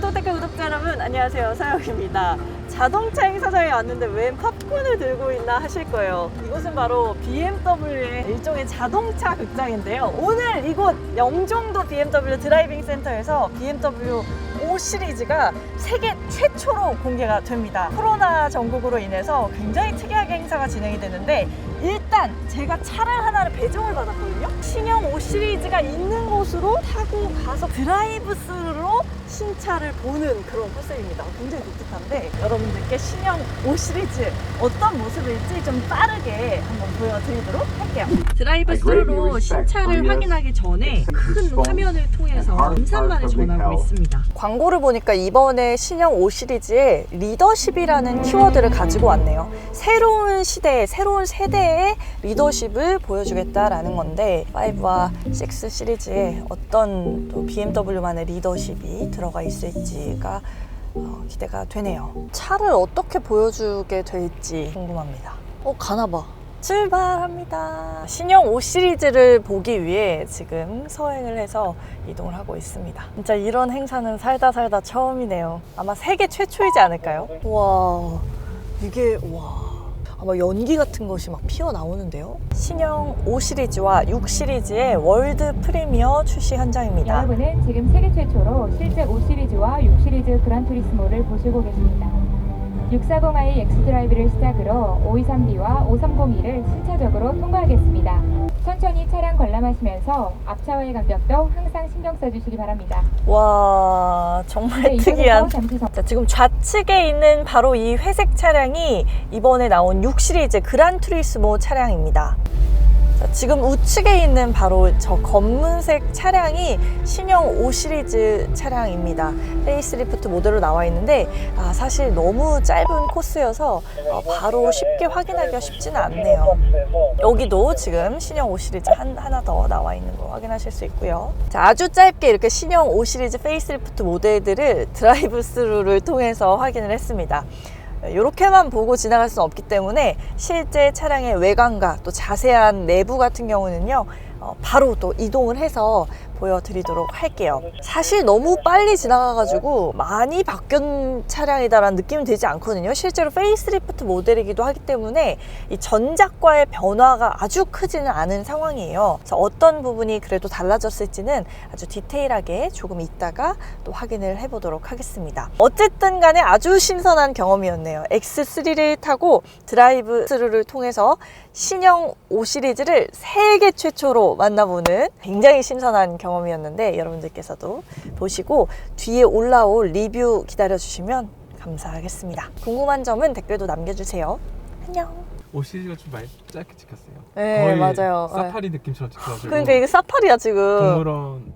오토테크 구독자 여러분, 안녕하세요. 서영입니다. 자동차 행사장에 왔는데 웬 팝콘을 들고 있나 하실 거예요. 이곳은 바로 BMW의 일종의 자동차 극장인데요. 오늘 이곳 영종도 BMW 드라이빙 센터에서 BMW 5 시리즈가 세계 최초로 공개가 됩니다. 코로나 전국으로 인해서 굉장히 특이하게 행사가 진행이 되는데, 일단 제가 차를 하나를 배정을 받았거든요. 신형 5 시리즈가 있는 곳으로 타고 가서 드라이브 스루로 신차를 보는 그런 컨셉입니다. 굉장히 독특한데, 여러분들께 신형 5 시리즈 어떤 모습일지 좀 빠르게 한번 보여드리도록 할게요. 드라이브 스루로 신차를 확인하기 전에 큰 화면을 통해서 감상만을 전하고 있습니다. 광고를 보니까 이번에 신형 5 시리즈에 리더십이라는 키워드를 가지고 왔네요. 새로운 시대에, 새로운 세대의 리더십을 보여주겠다라는 건데, 5와 6 시리즈에 어떤 또 BMW만의 리더십이 들어가 있을지가 기대가 되네요. 차를 어떻게 보여주게 될지 궁금합니다. 가나봐. 출발합니다. 신형 5 시리즈를 보기 위해 지금 서행을 해서 이동을 하고 있습니다. 진짜 이런 행사는 살다 처음이네요. 아마 세계 최초이지 않을까요? 와, 이게 아마 연기 같은 것이 막 피어나오는데요. 신형 5 시리즈와 6 시리즈의 월드 프리미어 출시 현장입니다. 여러분은 지금 세계 최초로 실제 5 시리즈와 6 시리즈 그란투리스모를 보시고 계십니다. 640i 엑스드라이브를 시작으로 523D와 530E를 순차적으로 통과하겠습니다. 천천히 차량 관람하시면서 앞차와의 간격도 항상 신경 써주시기 바랍니다. 와, 정말 네, 특이한. 잠시 자, 지금 좌측에 있는 바로 이 회색 차량이 이번에 나온 6 시리즈 그란투리스모 차량입니다. 자, 지금 우측에 있는 바로 저 검은색 차량이 신형 5 시리즈 차량입니다. 페이스리프트 모델로 나와 있는데, 사실 너무 짧은 코스여서 바로 쉽게 확인하기가 쉽지는 않네요. 여기도 지금 신형 5 시리즈 하나 더 나와 있는 거 확인하실 수 있고요. 자, 아주 짧게 이렇게 신형 5 시리즈 페이스리프트 모델들을 드라이브 스루를 통해서 확인을 했습니다. 이렇게만 보고 지나갈 수는 없기 때문에 실제 차량의 외관과 또 자세한 내부 같은 경우는요, 바로 또 이동을 해서 보여드리도록 할게요. 사실 너무 빨리 지나가가지고 많이 바뀐 차량이다라는 느낌은 들지 않거든요. 실제로 페이스리프트 모델이기도 하기 때문에 이 전작과의 변화가 아주 크지는 않은 상황이에요. 그래서 어떤 부분이 그래도 달라졌을지는 아주 디테일하게 조금 있다가 또 확인을 해보도록 하겠습니다. 어쨌든 간에 아주 신선한 경험이었네요. X3를 타고 드라이브 스루를 통해서 신형 5 시리즈를 세계 최초로 만나보는 굉장히 신선한 경험이었는데, 여러분들께서도 보시고 뒤에 올라올 리뷰 기다려주시면 감사하겠습니다. 궁금한 점은 댓글도 남겨주세요. 안녕. 5 시리즈가 좀 많이 짧게 찍혔어요. 네, 거의 맞아요. 사파리 느낌처럼 찍혀가지고. 그러니까 이게 사파리야 지금. 동물원